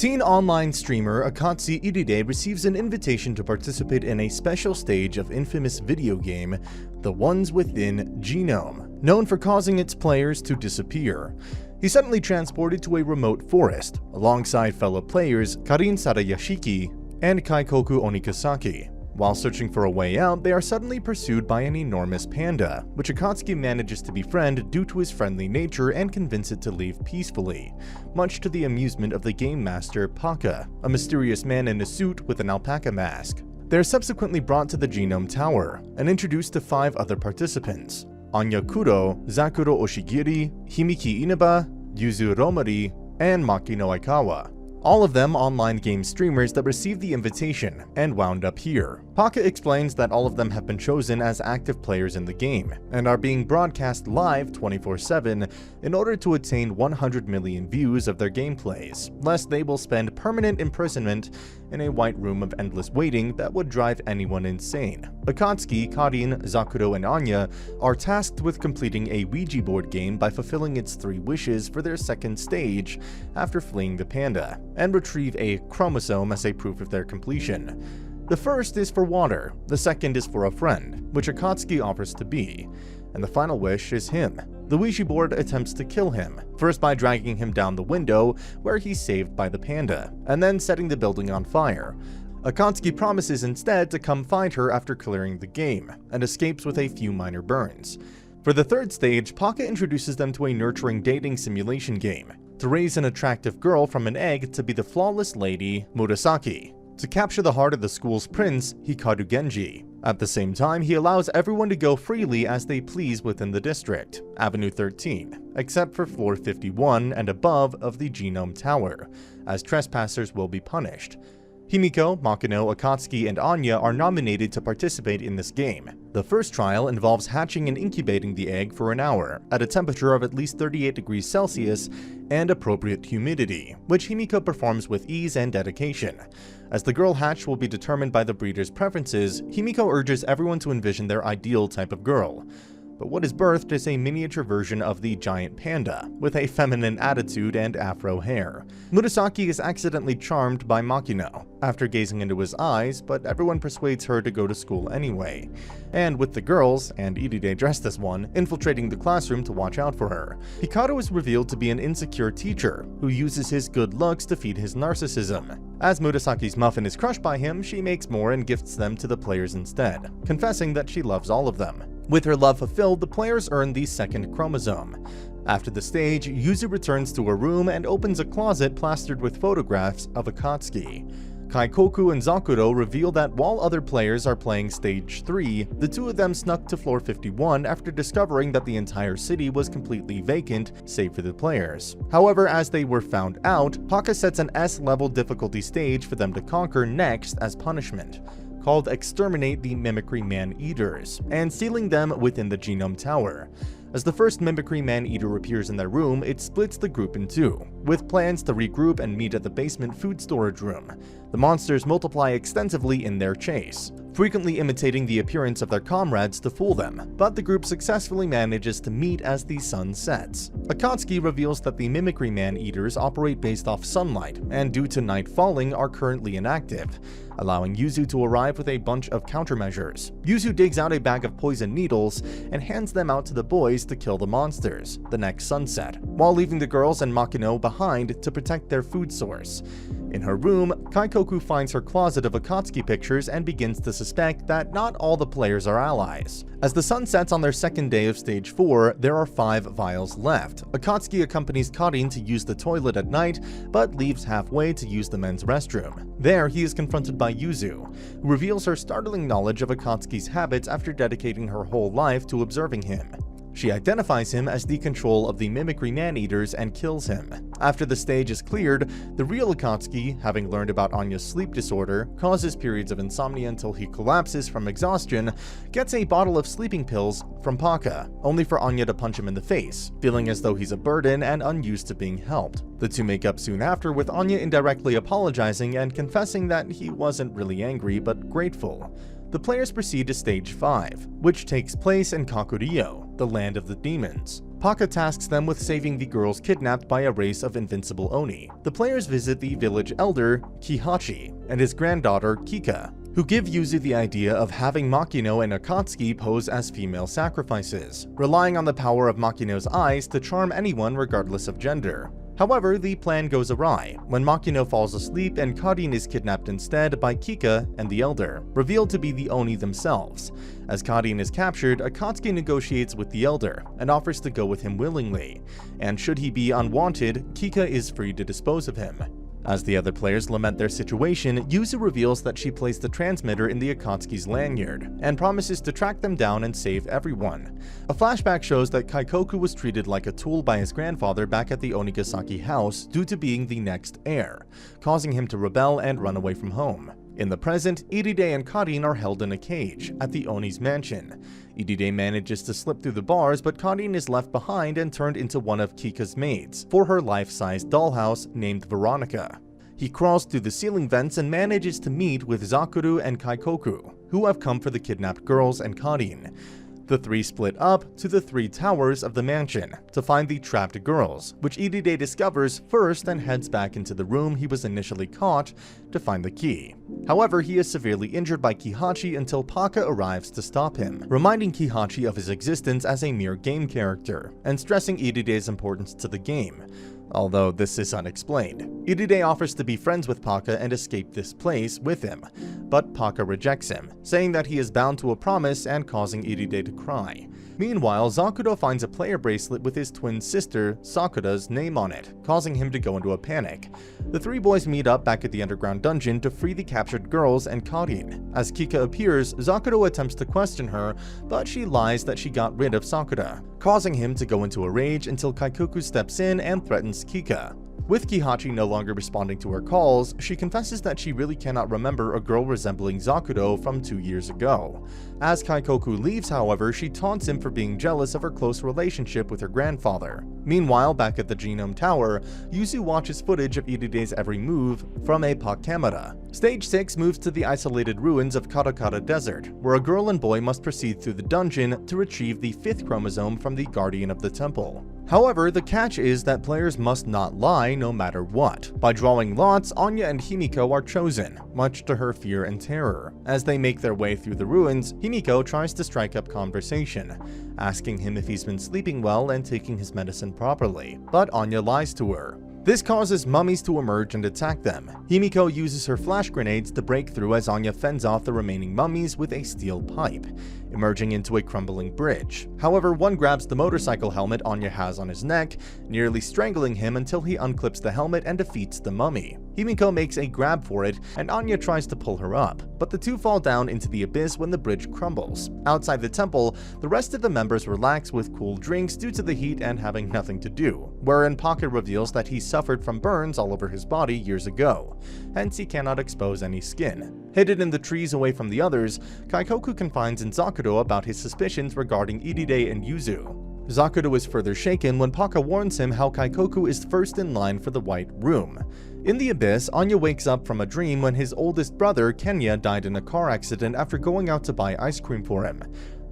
Teen online streamer Akatsuki Iride receives an invitation to participate in a special stage of infamous video game, The Ones Within Genome, known for causing its players to disappear. He's suddenly transported to a remote forest, alongside fellow players Karin Sarayashiki and Kaikoku Onikasaki. While searching for a way out, they are suddenly pursued by an enormous panda, which Akatsuki manages to befriend due to his friendly nature and convince it to leave peacefully, much to the amusement of the game master Paka, a mysterious man in a suit with an alpaca mask. They are subsequently brought to the Genome Tower and introduced to 5 other participants: Anya Kuro, Zakuro Oshigiri, Himiki Inaba, Yuzu Romari, and Makino Aikawa. All of them online game streamers that received the invitation and wound up here. Paka explains that all of them have been chosen as active players in the game and are being broadcast live 24/7 in order to attain 100 million views of their gameplays, lest they will spend permanent imprisonment in a white room of endless waiting that would drive anyone insane. Akatsuki, Karin, Zakuro, and Anya are tasked with completing a Ouija board game by fulfilling its 3 wishes for their second stage after fleeing the panda, and retrieve a chromosome as a proof of their completion. The first is for water, the second is for a friend, which Akatsuki offers to be, and the final wish is him. The Ouija board attempts to kill him, first by dragging him down the window, where he's saved by the panda, and then setting the building on fire. Akatsuki promises instead to come find her after clearing the game, and escapes with a few minor burns. For the third stage, Paka introduces them to a nurturing dating simulation game, to raise an attractive girl from an egg to be the flawless lady, Murasaki, to capture the heart of the school's prince, Hikaru Genji. At the same time, he allows everyone to go freely as they please within the district, Avenue 13, except for floor 51 and above of the Genome Tower, as trespassers will be punished. Himiko, Makino, Akatsuki, and Anya are nominated to participate in this game. The first trial involves hatching and incubating the egg for an hour, at a temperature of at least 38 degrees Celsius and appropriate humidity, which Himiko performs with ease and dedication. As the girl hatched will be determined by the breeder's preferences, Himiko urges everyone to envision their ideal type of girl. But what is birthed is a miniature version of the giant panda, with a feminine attitude and afro hair. Murasaki is accidentally charmed by Makino after gazing into his eyes, but everyone persuades her to go to school anyway. And with the girls, and Iride dressed as one, infiltrating the classroom to watch out for her, Hikaru is revealed to be an insecure teacher who uses his good looks to feed his narcissism. As Murasaki's muffin is crushed by him, she makes more and gifts them to the players instead, confessing that she loves all of them. With her love fulfilled, the players earn the second chromosome. After the stage, Yuzu returns to her room and opens a closet plastered with photographs of Akatsuki. Kaikoku and Zakuro reveal that while other players are playing stage 3, the 2 of them snuck to floor 51 after discovering that the entire city was completely vacant, save for the players. However, as they were found out, Paka sets an S-level difficulty stage for them to conquer next as punishment, called Exterminate the Mimicry Man-Eaters, and sealing them within the Genome Tower. As the first Mimicry Man-Eater appears in their room, it splits the group in 2, with plans to regroup and meet at the basement food storage room. The monsters multiply extensively in their chase, frequently imitating the appearance of their comrades to fool them, but the group successfully manages to meet as the sun sets. Akatsuki reveals that the Mimicry Man-Eaters operate based off sunlight, and due to night falling are currently inactive, allowing Yuzu to arrive with a bunch of countermeasures. Yuzu digs out a bag of poison needles and hands them out to the boys to kill the monsters the next sunset, while leaving the girls and Makino behind to protect their food source. In her room, Kaikoku finds her closet of Akatsuki pictures and begins to suspect that not all the players are allies. As the sun sets on their second day of stage 4, there are 5 vials left. Akatsuki accompanies Karin to use the toilet at night, but leaves halfway to use the men's restroom. There, he is confronted by Yuzu, who reveals her startling knowledge of Akatsuki's habits after dedicating her whole life to observing him. She identifies him as the control of the Mimicry Man-Eaters and kills him. After the stage is cleared, the real Akatsuki, having learned about Anya's sleep disorder, causes periods of insomnia until he collapses from exhaustion, gets a bottle of sleeping pills from Paka, only for Anya to punch him in the face, feeling as though he's a burden and unused to being helped. The two make up soon after, with Anya indirectly apologizing and confessing that he wasn't really angry but grateful. The players proceed to stage 5, which takes place in Kakuryō, the land of the demons. Paka tasks them with saving the girls kidnapped by a race of invincible Oni. The players visit the village elder, Kihachi, and his granddaughter, Kika, who give Yuzu the idea of having Makino and Akatsuki pose as female sacrifices, relying on the power of Makino's eyes to charm anyone regardless of gender. However, the plan goes awry when Makino falls asleep and Karin is kidnapped instead by Kika and the Elder, revealed to be the Oni themselves. As Karin is captured, Akatsuki negotiates with the Elder and offers to go with him willingly, and should he be unwanted, Kika is free to dispose of him. As the other players lament their situation, Yuzu reveals that she placed the transmitter in the Akatsuki's lanyard, and promises to track them down and save everyone. A flashback shows that Kaikoku was treated like a tool by his grandfather back at the Onigasaki house due to being the next heir, causing him to rebel and run away from home. In the present, Iride and Karin are held in a cage at the Oni's mansion. Iride manages to slip through the bars, but Karin is left behind and turned into one of Kika's maids for her life-size dollhouse named Veronica. He crawls through the ceiling vents and manages to meet with Zakuru and Kaikoku, who have come for the kidnapped girls and Karin. The three split up to the three towers of the mansion to find the trapped girls, which Iride discovers first and heads back into the room he was initially caught to find the key. However, he is severely injured by Kihachi until Paka arrives to stop him, reminding Kihachi of his existence as a mere game character, and stressing Iride's importance to the game, although this is unexplained. Iride offers to be friends with Paka and escape this place with him, but Paka rejects him, saying that he is bound to a promise and causing Iride to cry. Meanwhile, Zakuro finds a player bracelet with his twin sister, Sakura's name on it, causing him to go into a panic. The three boys meet up back at the underground dungeon to free the captured girls and Karin. As Kika appears, Zakuro attempts to question her, but she lies that she got rid of Sakura, causing him to go into a rage until Kaikoku steps in and threatens Kika. With Kihachi no longer responding to her calls, she confesses that she really cannot remember a girl resembling Zakuro from 2 years ago. As Kaikoku leaves, however, she taunts him for being jealous of her close relationship with her grandfather. Meanwhile, back at the Genome Tower, Yuzu watches footage of Iride's every move from a POC camera. Stage 6 moves to the isolated ruins of Karakara Desert, where a girl and boy must proceed through the dungeon to retrieve the 5th chromosome from the Guardian of the Temple. However, the catch is that players must not lie no matter what. By drawing lots, Anya and Himiko are chosen, much to her fear and terror. As they make their way through the ruins, Himiko tries to strike up conversation, asking him if he's been sleeping well and taking his medicine properly, but Anya lies to her. This causes mummies to emerge and attack them. Himiko uses her flash grenades to break through as Anya fends off the remaining mummies with a steel pipe, emerging into a crumbling bridge. However, one grabs the motorcycle helmet Anya has on his neck, nearly strangling him until he unclips the helmet and defeats the mummy. Himiko makes a grab for it, and Anya tries to pull her up, but the two fall down into the abyss when the bridge crumbles. Outside the temple, the rest of the members relax with cool drinks due to the heat and having nothing to do, wherein Pocket reveals that he suffered from burns all over his body years ago, hence he cannot expose any skin. Hidden in the trees away from the others, Kaikoku confides in Zakuro about his suspicions regarding Iride and Yuzu. Zakuro is further shaken when Paka warns him how Kaikoku is first in line for the White Room. In the abyss, Anya wakes up from a dream when his oldest brother, Kenya, died in a car accident after going out to buy ice cream for him.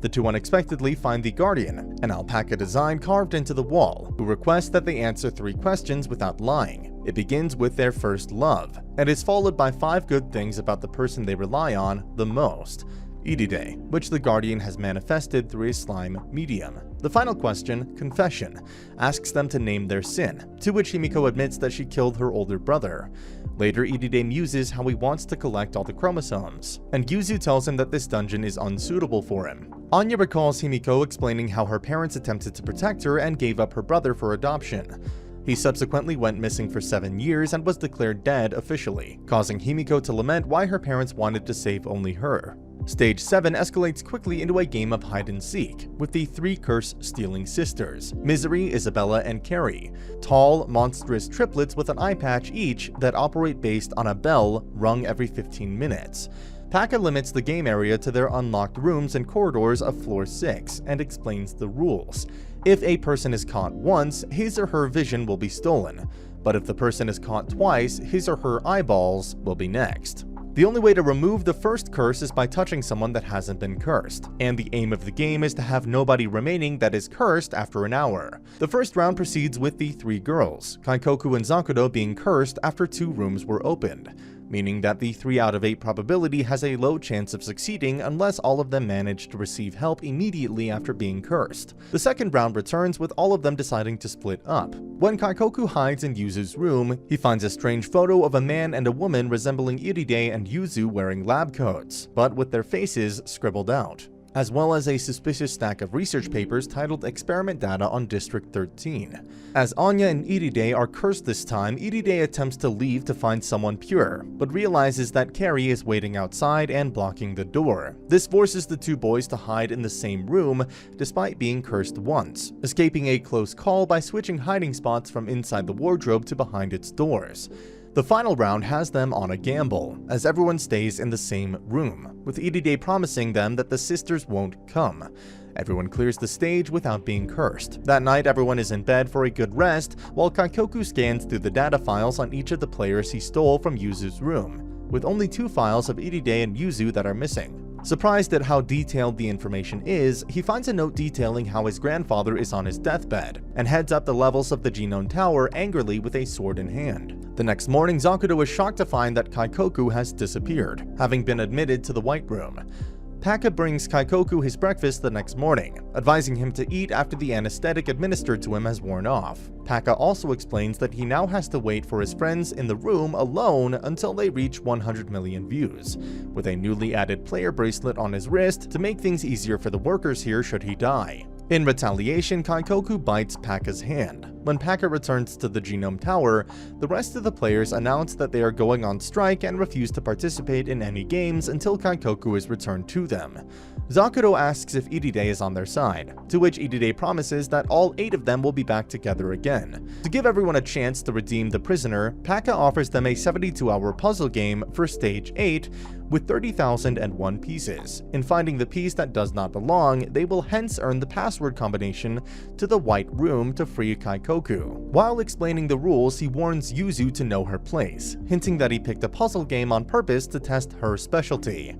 The two unexpectedly find the Guardian, an alpaca design carved into the wall, who requests that they answer 3 questions without lying. It begins with their first love, and is followed by 5 good things about the person they rely on the most, Iride, which the Guardian has manifested through a slime medium. The final question, confession, asks them to name their sin, to which Himiko admits that she killed her older brother. Later, Iride muses how he wants to collect all the chromosomes, and Yuzu tells him that this dungeon is unsuitable for him. Anya recalls Himiko explaining how her parents attempted to protect her and gave up her brother for adoption. He subsequently went missing for 7 years and was declared dead officially, causing Himiko to lament why her parents wanted to save only her. Stage 7 escalates quickly into a game of hide-and-seek, with the 3 curse-stealing sisters, Misery, Isabella, and Carrie, tall, monstrous triplets with an eye patch each that operate based on a bell rung every 15 minutes. Paka limits the game area to their unlocked rooms and corridors of floor 6, and explains the rules. If a person is caught once, his or her vision will be stolen, but if the person is caught twice, his or her eyeballs will be next. The only way to remove the first curse is by touching someone that hasn't been cursed, and the aim of the game is to have nobody remaining that is cursed after an hour. The first round proceeds with the 3 girls, Kaikoku and Zakudo being cursed after 2 rooms were opened, meaning that the 3 out of 8 probability has a low chance of succeeding unless all of them manage to receive help immediately after being cursed. The second round returns with all of them deciding to split up. When Kaikoku hides in Yuzu's room, he finds a strange photo of a man and a woman resembling Iride and Yuzu wearing lab coats, but with their faces scribbled out, as well as a suspicious stack of research papers titled Experiment Data on District 13. As Anya and Iride are cursed this time, Iride attempts to leave to find someone pure, but realizes that Carrie is waiting outside and blocking the door. This forces the 2 boys to hide in the same room, despite being cursed once, escaping a close call by switching hiding spots from inside the wardrobe to behind its doors. The final round has them on a gamble, as everyone stays in the same room, with Iride promising them that the sisters won't come. Everyone clears the stage without being cursed. That night, everyone is in bed for a good rest, while Kaikoku scans through the data files on each of the players he stole from Yuzu's room, with only 2 files of Iride and Yuzu that are missing. Surprised at how detailed the information is, he finds a note detailing how his grandfather is on his deathbed, and heads up the levels of the Genome Tower angrily with a sword in hand. The next morning, Zakudo is shocked to find that Kaikoku has disappeared, having been admitted to the White Room. Paka brings Kaikoku his breakfast the next morning, advising him to eat after the anesthetic administered to him has worn off. Paka also explains that he now has to wait for his friends in the room alone until they reach 100 million views, with a newly added player bracelet on his wrist to make things easier for the workers here should he die. In retaliation, Kaikoku bites Paka's hand. When Paka returns to the Genome Tower, the rest of the players announce that they are going on strike and refuse to participate in any games until Kaikoku is returned to them. Zakudo asks if Iride is on their side, to which Iride promises that all 8 of them will be back together again. To give everyone a chance to redeem the prisoner, Paka offers them a 72-hour puzzle game for Stage 8 with 30,001 pieces. In finding the piece that does not belong, they will hence earn the password combination to the White Room to free Kaikoku. While explaining the rules, he warns Yuzu to know her place, hinting that he picked a puzzle game on purpose to test her specialty.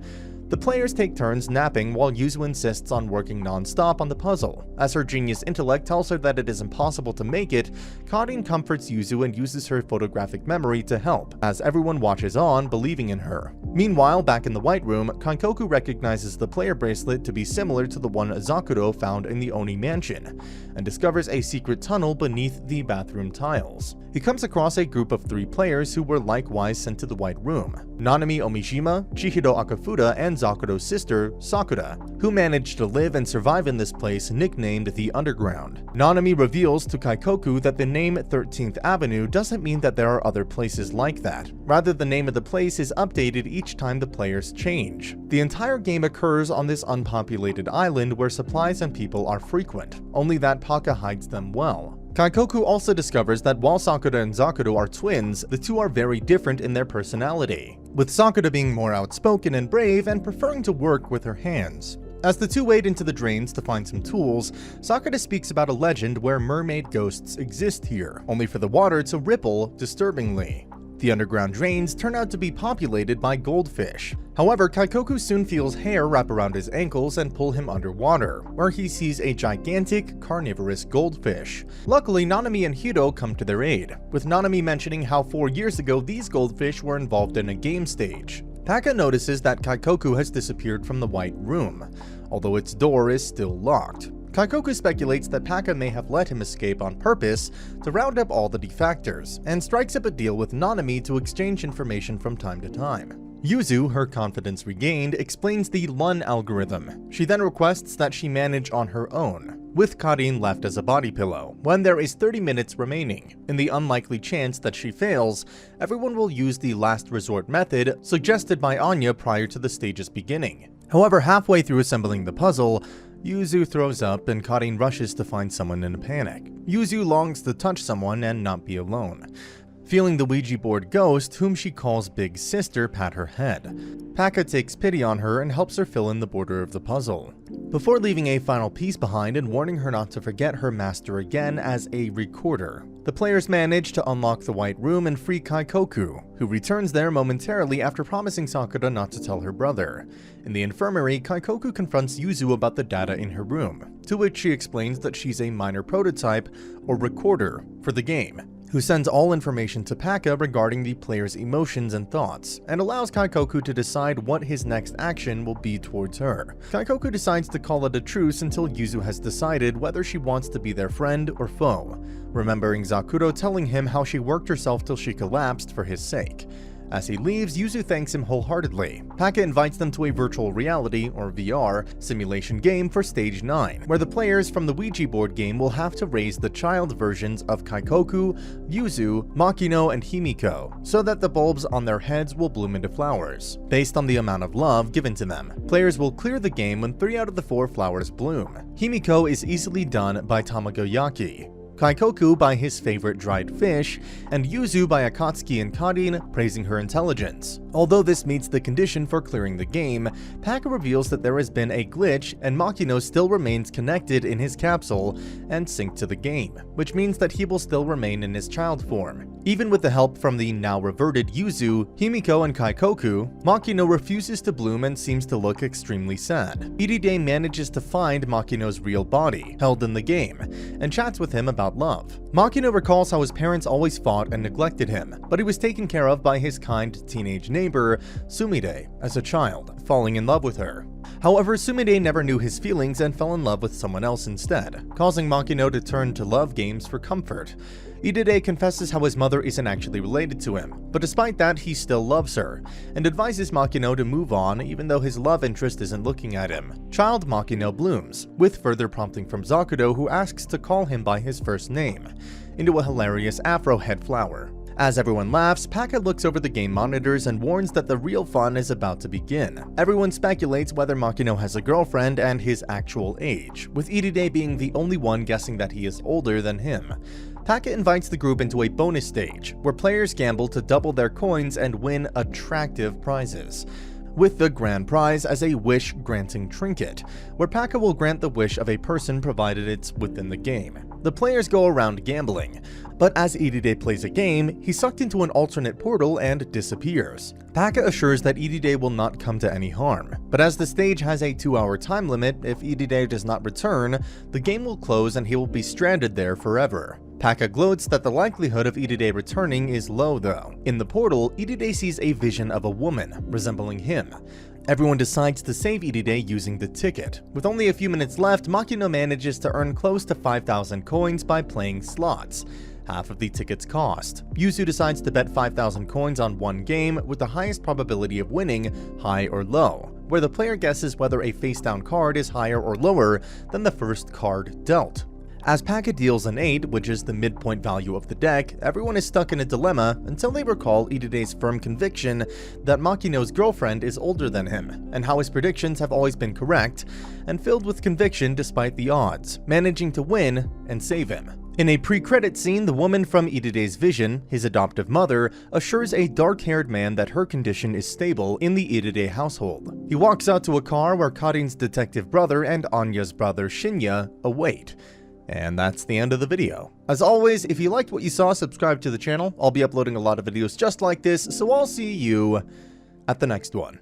The players take turns napping while Yuzu insists on working non-stop on the puzzle. As her genius intellect tells her that it is impossible to make it, Karin comforts Yuzu and uses her photographic memory to help, as everyone watches on, believing in her. Meanwhile, back in the White Room, Kaikoku recognizes the player bracelet to be similar to the one Zakudo found in the Oni mansion, and discovers a secret tunnel beneath the bathroom tiles. He comes across a group of 3 players who were likewise sent to the White Room: Nanami Omishima, Chihiro Akafuda, and Zakudo's sister, Sakura, who managed to live and survive in this place nicknamed the Underground. Nanami reveals to Kaikoku that the name 13th Avenue doesn't mean that there are other places like that. Rather, the name of the place is updated each time the players change. The entire game occurs on this unpopulated island where supplies and people are frequent, only that Paka hides them well. Kaikoku also discovers that while Sakura and Zakudo are twins, the 2 are very different in their personality, with Sakura being more outspoken and brave and preferring to work with her hands. As the 2 wade into the drains to find some tools, Sakura speaks about a legend where mermaid ghosts exist here, only for the water to ripple disturbingly. The underground drains turn out to be populated by goldfish. However, Kaikoku soon feels hair wrap around his ankles and pull him underwater, where he sees a gigantic, carnivorous goldfish. Luckily, Nanami and Hito come to their aid, with Nanami mentioning how 4 years ago these goldfish were involved in a game stage. Paka notices that Kaikoku has disappeared from the White Room, although its door is still locked. Kaikoku speculates that Paka may have let him escape on purpose to round up all the defectors, and strikes up a deal with Nanami to exchange information from time to time. Yuzu, her confidence regained, explains the Lun algorithm. She then requests that she manage on her own, with Karin left as a body pillow, when there is 30 minutes remaining. In the unlikely chance that she fails, everyone will use the last resort method suggested by Anya prior to the stage's beginning. However, halfway through assembling the puzzle, Yuzu throws up and Karin rushes to find someone in a panic. Yuzu longs to touch someone and not be alone. Feeling the Ouija board ghost, whom she calls Big Sister, pat her head. Paka takes pity on her and helps her fill in the border of the puzzle, before leaving a final piece behind and warning her not to forget her master again as a recorder. The players manage to unlock the White Room and free Kaikoku, who returns there momentarily after promising Sakura not to tell her brother. In the infirmary, Kaikoku confronts Yuzu about the data in her room, to which she explains that she's a minor prototype, or recorder, for the game, who sends all information to Paka regarding the player's emotions and thoughts, and allows Kaikoku to decide what his next action will be towards her. Kaikoku decides to call it a truce until Yuzu has decided whether she wants to be their friend or foe, remembering Zakuro telling him how she worked herself till she collapsed for his sake. As he leaves, Yuzu thanks him wholeheartedly. Paka invites them to a virtual reality, or VR, simulation game for Stage 9, where the players from the Ouija board game will have to raise the child versions of Kaikoku, Yuzu, Makino, and Himiko, so that the bulbs on their heads will bloom into flowers, based on the amount of love given to them. Players will clear the game when 3 out of the 4 flowers bloom. Himiko is easily done by tamagoyaki, Kaikoku by his favorite dried fish, and Yuzu by Akatsuki and Karin praising her intelligence. Although this meets the condition for clearing the game, Paka reveals that there has been a glitch and Makino still remains connected in his capsule and synced to the game, which means that he will still remain in his child form. Even with the help from the now reverted Yuzu, Himiko, and Kaikoku, Makino refuses to bloom and seems to look extremely sad. Iride manages to find Makino's real body, held in the game, and chats with him about love. Makino recalls how his parents always fought and neglected him, but he was taken care of by his kind teenage neighbor, Sumide, as a child, falling in love with her. However, Sumide never knew his feelings and fell in love with someone else instead, causing Makino to turn to love games for comfort. Iride confesses how his mother isn't actually related to him, but despite that he still loves her, and advises Makino to move on even though his love interest isn't looking at him. Child Makino blooms, with further prompting from Zakuro, who asks to call him by his first name, into a hilarious afro head flower. As everyone laughs, Paka looks over the game monitors and warns that the real fun is about to begin. Everyone speculates whether Makino has a girlfriend and his actual age, with Iride being the only one guessing that he is older than him. Paka invites the group into a bonus stage, where players gamble to double their coins and win attractive prizes, with the grand prize as a wish-granting trinket, where Paka will grant the wish of a person provided it's within the game. The players go around gambling, but as Iride plays a game, he's sucked into an alternate portal and disappears. Paka assures that Iride will not come to any harm, but as the stage has a 2-hour time limit, if Iride does not return, the game will close and he will be stranded there forever. Paka gloats that the likelihood of Iride returning is low though. In the portal, Iride sees a vision of a woman, resembling him. Everyone decides to save Iride using the ticket. With only a few minutes left, Makino manages to earn close to 5,000 coins by playing slots, half of the ticket's cost. Yuzu decides to bet 5,000 coins on one game with the highest probability of winning, high or low, where the player guesses whether a face-down card is higher or lower than the first card dealt. As Paka deals an 8, which is the midpoint value of the deck, everyone is stuck in a dilemma until they recall Iride's firm conviction that Makino's girlfriend is older than him, and how his predictions have always been correct, and filled with conviction despite the odds, managing to win and save him. In a pre-credit scene, the woman from Iride's vision, his adoptive mother, assures a dark-haired man that her condition is stable in the Iride household. He walks out to a car where Karin's detective brother and Anya's brother Shinya await. And that's the end of the video. As always, if you liked what you saw, subscribe to the channel. I'll be uploading a lot of videos just like this, so I'll see you at the next one.